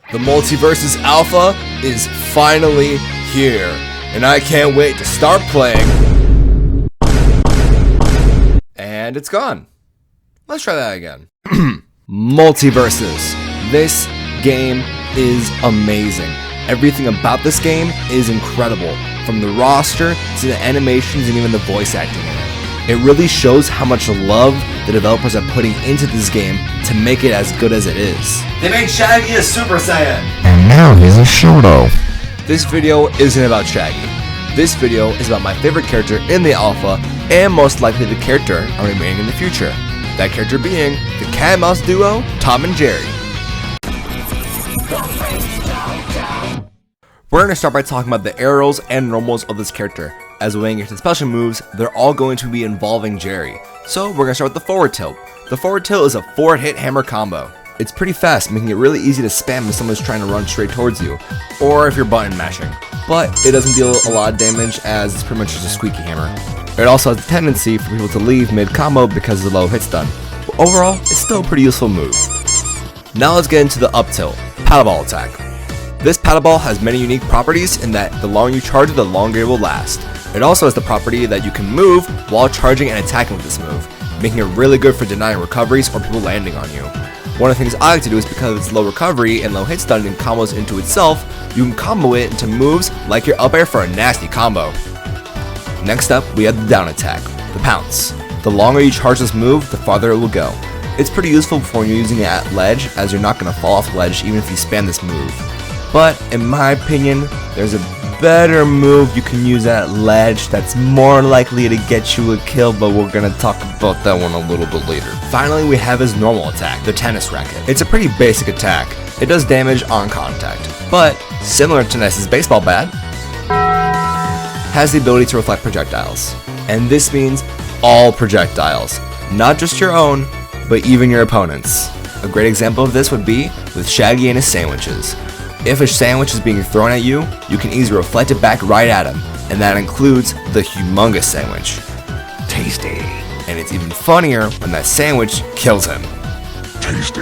The Multiversus Alpha is finally here, and I can't wait to start playing. And it's gone. Let's try that again. Multiversus. This game is amazing. Everything about this game is incredible, from the roster to the animations and even the voice acting in it. It really shows how much love the developers are putting into this game to make it as good as it is. They made Shaggy a Super Saiyan! And now he's a Shoto. This video isn't about Shaggy. This video is about my favorite character in the alpha, and most likely the character I'm remaining in the future. That character being the cat and mouse duo, Tom and Jerry. We're going to start by talking about the aerials and normals of this character. As we get to the special moves, they're all going to be involving Jerry. So we're going to start with the forward tilt. The forward tilt is a 4-hit hammer combo. It's pretty fast, making it really easy to spam if someone's trying to run straight towards you, or if you're button mashing. But it doesn't deal a lot of damage, as it's pretty much just a squeaky hammer. It also has a tendency for people to leave mid-combo because of the low hit stun. But overall, it's still a pretty useful move. Now let's get into the up tilt, paddle ball attack. This paddle ball has many unique properties in that the longer you charge it, the longer it will last. It also has the property that you can move while charging and attacking with this move, making it really good for denying recoveries or people landing on you. One of the things I like to do is because of its low recovery and low hit stun and combos into itself, you can combo it into moves like your up air for a nasty combo. Next up, we have the down attack, the pounce. The longer you charge this move, the farther it will go. It's pretty useful for when you're using it at ledge, as you're not going to fall off the ledge even if you spam this move. But in my opinion, there's a better move you can use at ledge that's more likely to get you a kill, but we're gonna talk about that one a little bit later. Finally, we have his normal attack, the tennis racket. It's a pretty basic attack. It does damage on contact, but similar to Ness's baseball bat, has the ability to reflect projectiles. And this means all projectiles, not just your own, but even your opponent's. A great example of this would be with Shaggy and his sandwiches. If a sandwich is being thrown at you, you can easily reflect it back right at him, and that includes the humongous sandwich. Tasty. And it's even funnier when that sandwich kills him. Tasty.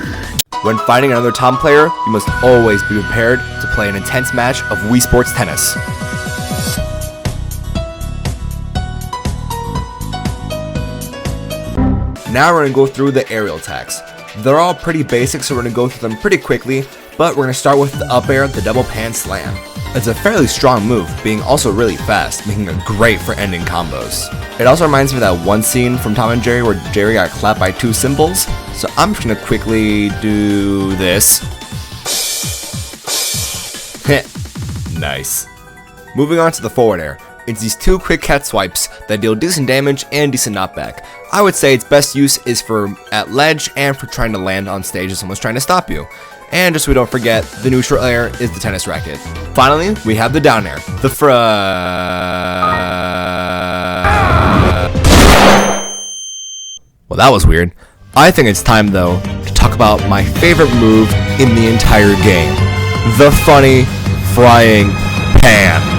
When fighting another Tom player, you must always be prepared to play an intense match of Wii Sports Tennis. Now we're going to go through the aerial attacks. They're all pretty basic, so we're going to go through them pretty quickly. But we're going to start with the up air, the double pan slam. It's a fairly strong move, being also really fast, making it great for ending combos. It also reminds me of that one scene from Tom and Jerry where Jerry got clapped by two cymbals. So I'm just going to quickly do this. Nice. Moving on to the forward air. It's these two quick cat swipes that deal decent damage and decent knockback. I would say its best use is for at ledge and for trying to land on stage if someone's trying to stop you. And just so we don't forget, the neutral air is the tennis racket. Finally, we have the down air, the Well, that was weird. I think it's time, though, to talk about my favorite move in the entire game. The funny frying pan.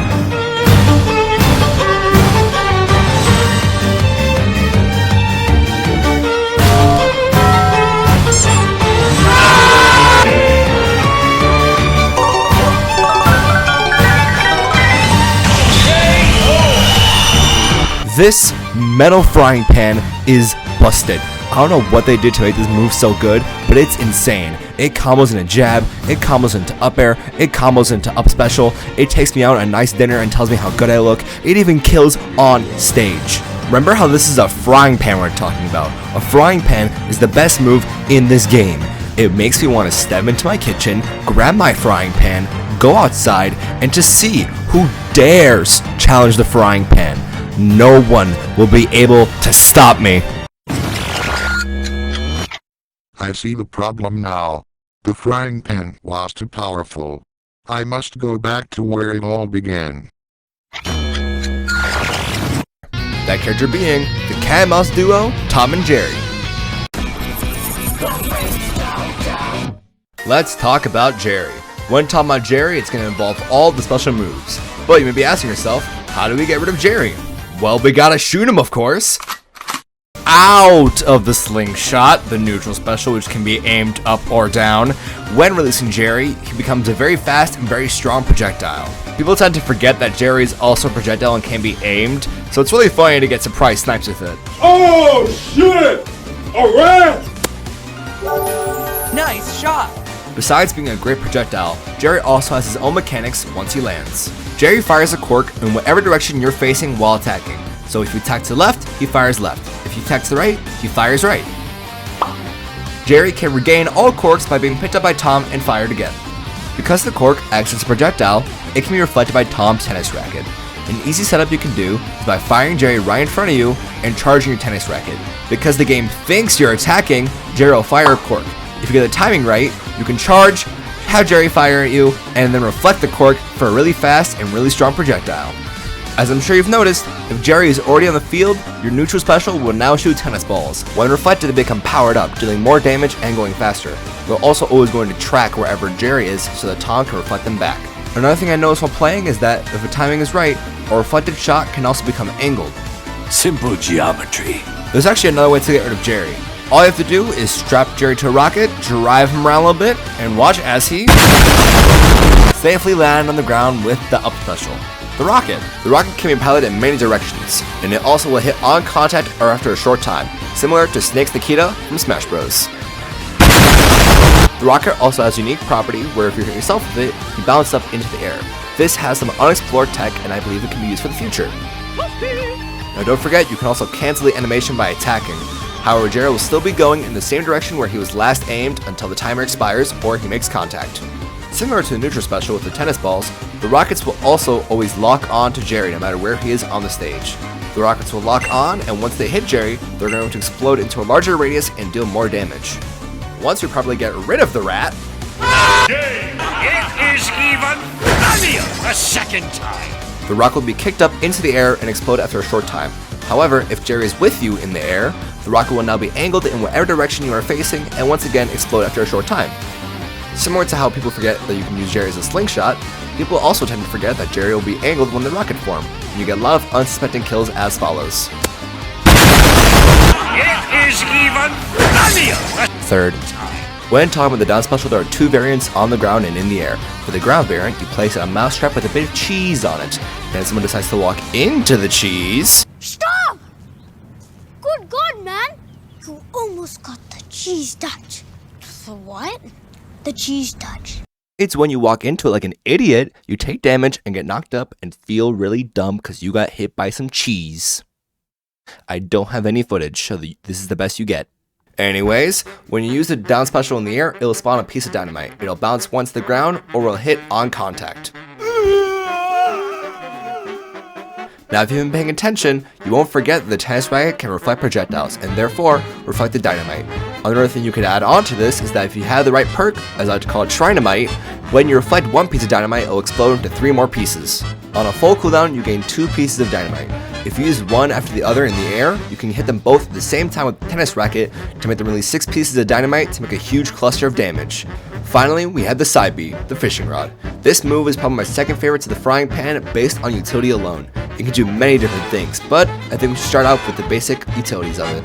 This metal frying pan is busted. I don't know what they did to make this move so good, but it's insane. It combos into jab, it combos into up air, it combos into up special, it takes me out on a nice dinner and tells me how good I look, it even kills on stage. Remember how this is a frying pan we're talking about. A frying pan is the best move in this game. It makes me want to step into my kitchen, grab my frying pan, go outside, and to see who dares challenge the frying pan. No one will be able to stop me. I see the problem now. The frying pan was too powerful. I must go back to where it all began. That character being the cat and mouse duo, Tom and Jerry. Let's talk about Jerry. When talking about Jerry, it's going to involve all the special moves. But you may be asking yourself, how do we get rid of Jerry? Well, we gotta shoot him, of course. out of the slingshot, the neutral special, which can be aimed up or down. When releasing Jerry, he becomes a very fast and very strong projectile. People tend to forget that Jerry is also a projectile and can be aimed, so it's really funny to get surprise snipes with it. Oh shit! A rat! Nice shot! Besides being a great projectile, Jerry also has his own mechanics once he lands. Jerry fires a cork in whatever direction you're facing while attacking. So if you attack to the left, he fires left. If you attack to the right, he fires right. Jerry can regain all corks by being picked up by Tom and fired again. Because the cork acts as a projectile, it can be reflected by Tom's tennis racket. An easy setup you can do is by firing Jerry right in front of you and charging your tennis racket. Because the game thinks you're attacking, Jerry will fire a cork. If you get the timing right, you can charge, have Jerry fire at you, and then reflect the cork for a really fast and really strong projectile. As I'm sure you've noticed, if Jerry is already on the field, your neutral special will now shoot tennis balls. When reflected, they become powered up, dealing more damage and going faster. They're also always going to track wherever Jerry is so that Tom can reflect them back. Another thing I noticed while playing is that if the timing is right, a reflected shot can also become angled. Simple geometry. There's actually another way to get rid of Jerry. All you have to do is strap Jerry to a rocket, drive him around a little bit, and watch as he safely land on the ground with the up special. The rocket. The rocket can be piloted in many directions, and it also will hit on contact or after a short time, similar to Snake's Nikita from Smash Bros. The rocket also has a unique property where if you hit yourself with it, you bounce up into the air. This has some unexplored tech, and I believe it can be used for the future. Now don't forget, you can also cancel the animation by attacking. However, Jerry will still be going in the same direction where he was last aimed until the timer expires or he makes contact. Similar to the neutral special with the tennis balls, the rockets will also always lock on to Jerry no matter where he is on the stage. The rockets will lock on, and once they hit Jerry, they're going to explode into a larger radius and deal more damage. Once we properly get rid of the rat, It is even funnier a second time. the rocket will be kicked up into the air and explode after a short time. However, if Jerry is with you in the air, the rocket will now be angled in whatever direction you are facing and once again explode after a short time. Similar to how people forget that you can use Jerry as a slingshot, people also tend to forget that Jerry will be angled when the rocket form, and you get a lot of unsuspecting kills as follows. It is even funnier. Third, when talking about the down special, there are two variants on the ground and in the air. For the ground variant, you place a mousetrap with a bit of cheese on it. Then someone decides to walk into the cheese. Stop! Good God, man! You almost got the cheese touch. The what? The cheese touch. It's when you walk into it like an idiot, you take damage and get knocked up and feel really dumb because you got hit by some cheese. I don't have any footage, so this is the best you get. Anyways, when you use the down special in the air, it'll spawn a piece of dynamite. It'll bounce once to the ground or will hit on contact. Now if you've been paying attention, you won't forget that the tennis racket can reflect projectiles, and therefore reflect the dynamite. Another thing you could add on to this is that if you have the right perk, as I like to call it Dynamite, when you reflect one piece of dynamite, it will explode into 3 more pieces. On a full cooldown, you gain 2 pieces of dynamite. If you use one after the other in the air, you can hit them both at the same time with the tennis racket to make them release 6 pieces of dynamite to make a huge cluster of damage. Finally, we have the side B, the fishing rod. This move is probably my second favorite to the frying pan based on utility alone. It can do many different things, but I think we should start out with the basic utilities of it.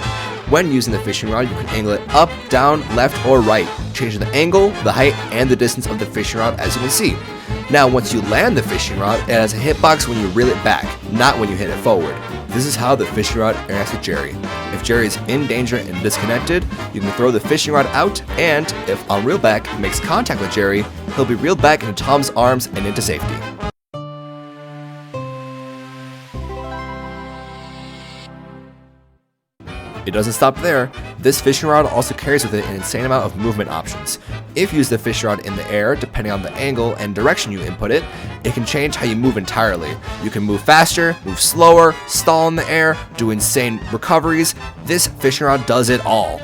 When using the fishing rod, you can angle it up, down, left, or right, changing the angle, the height, and the distance of the fishing rod as you can see. Now once you land the fishing rod, it has a hitbox when you reel it back, not when you hit it forward. This is how the fishing rod interacts with Jerry. If Jerry is in danger and disconnected, you can throw the fishing rod out, and if on reel back makes contact with Jerry, he'll be reeled back into Tom's arms and into safety. It doesn't stop there. This fishing rod also carries with it an insane amount of movement options. If you use the fishing rod in the air, depending on the angle and direction you input it, it can change how you move entirely. You can move faster, move slower, stall in the air, do insane recoveries. This fishing rod does it all.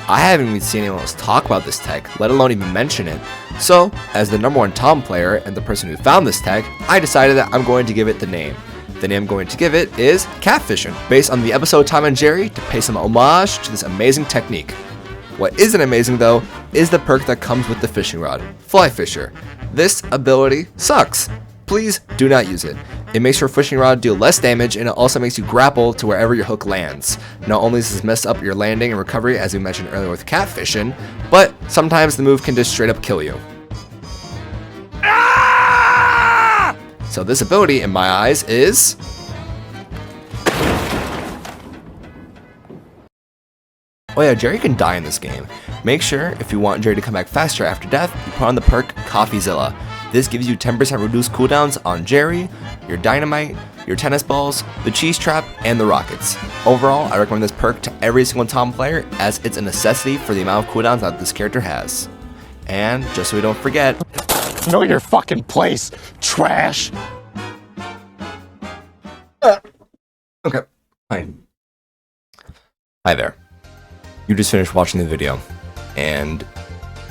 I haven't even seen anyone else talk about this tech, let alone even mention it. So, as the #1 Tom player and the person who found this tech, I decided that I'm going to give it the name. The name I'm going to give it is catfishing, based on the episode Tom and Jerry to pay some homage to this amazing technique. What isn't amazing though is the perk that comes with the fishing rod, Fly Fisher. This ability sucks. Please do not use it. It makes your fishing rod deal less damage, and it also makes you grapple to wherever your hook lands. Not only does this mess up your landing and recovery, as we mentioned earlier with catfishing, but sometimes the move can just straight up kill you. So this ability, in my eyes, is... Oh yeah, Jerry can die in this game. Make sure, if you want Jerry to come back faster after death, you put on the perk CoffeeZilla. This gives you 10% reduced cooldowns on Jerry, your Dynamite, your tennis balls, the cheese trap, and the rockets. Overall, I recommend this perk to every single Tom player, as it's a necessity for the amount of cooldowns that this character has. And, just so we don't forget... Know your fucking place, trash! Okay, fine. Hi there. You just finished watching the video, and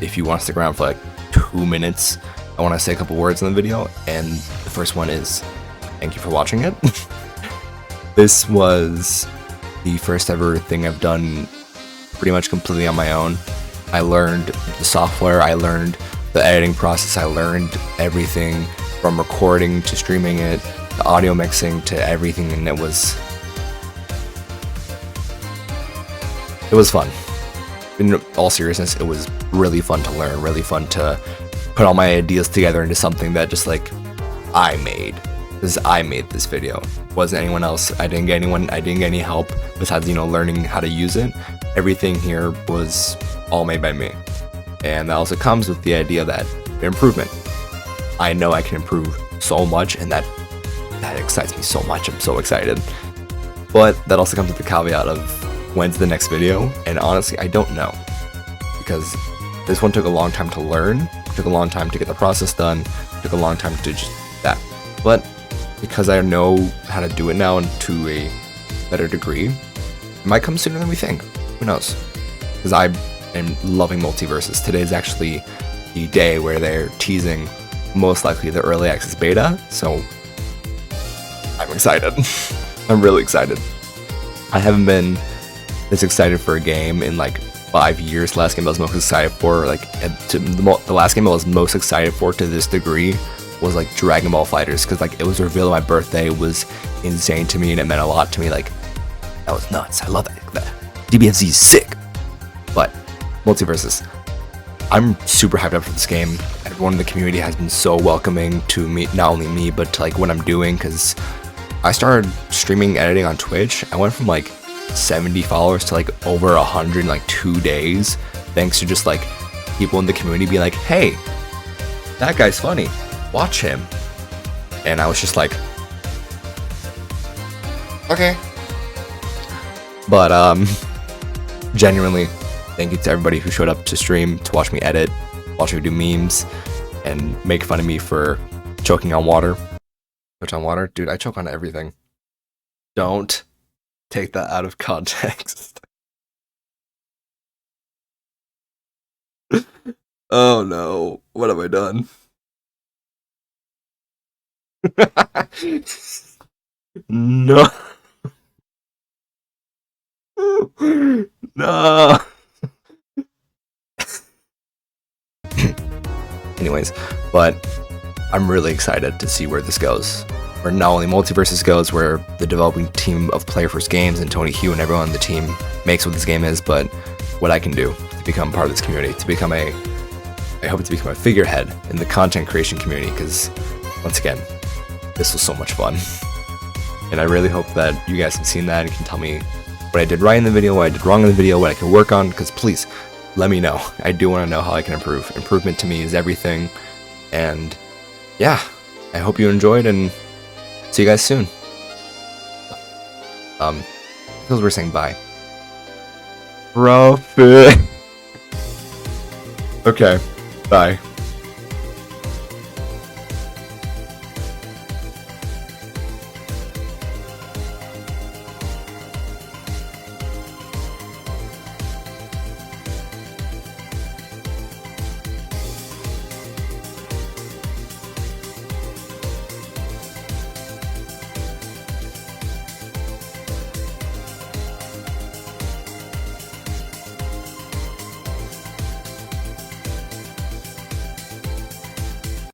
if you want to stick around for like 2 minutes, I want to say a couple words in the video, and the first one is, thank you for watching it. This was the first ever thing I've done pretty much completely on my own. I learned the software, I learned the editing process, I learned everything from recording to streaming it, the audio mixing to everything, and it was fun. In all seriousness, it was really fun to learn, really fun to put all my ideas together into something that just like I made. Because I made this video. It wasn't anyone else. I didn't get any help besides, learning how to use it. Everything here was all made by me. And that also comes with the idea that improvement. I know I can improve so much, and that excites me so much. I'm so excited. But that also comes with the caveat of when's the next video, and honestly, I don't know. Because this one took a long time to learn, took a long time to get the process done, took a long time to just that. But because I know how to do it now and to a better degree, it might come sooner than we think. Who knows? Because I am loving Multiversus. Today is actually the day where they're teasing most likely the early access beta, so I'm excited. I'm really excited. I haven't been this excited for a game in like 5 years. The last game I was most excited for, the last game I was most excited for to this degree was like Dragon Ball FighterZ, because like it was revealed on my birthday. It was insane to me and it meant a lot to me. Like, that was nuts. I love that. DBFZ is sick. But Multiversus, I'm super hyped up for this game. Everyone in the community has been so welcoming to me, not only me, but to like what I'm doing, because I started streaming editing on Twitch. I went from like 70 followers to like over 100 in like 2 days, thanks to just like people in the community being like, hey, that guy's funny, watch him. And I was just like, okay. But genuinely, thank you to everybody who showed up to stream to watch me edit, watch me do memes, and make fun of me for choking on water. Choke on water? Dude, I choke on everything. Don't take that out of context. Oh no, what have I done? No. No. Anyways, but I'm really excited to see where this goes. Where not only Multiversus goes, where the developing team of Player First Games and Tony Hugh and everyone on the team makes what this game is, but what I can do to become part of this community, I hope to become a figurehead in the content creation community, because once again, this was so much fun. And I really hope that you guys have seen that and can tell me what I did right in the video, what I did wrong in the video, what I can work on, because please, let me know. I do want to know how I can improve. Improvement to me is everything. And yeah, I hope you enjoyed, and see you guys soon. Because we're saying bye. Profit. Okay, bye.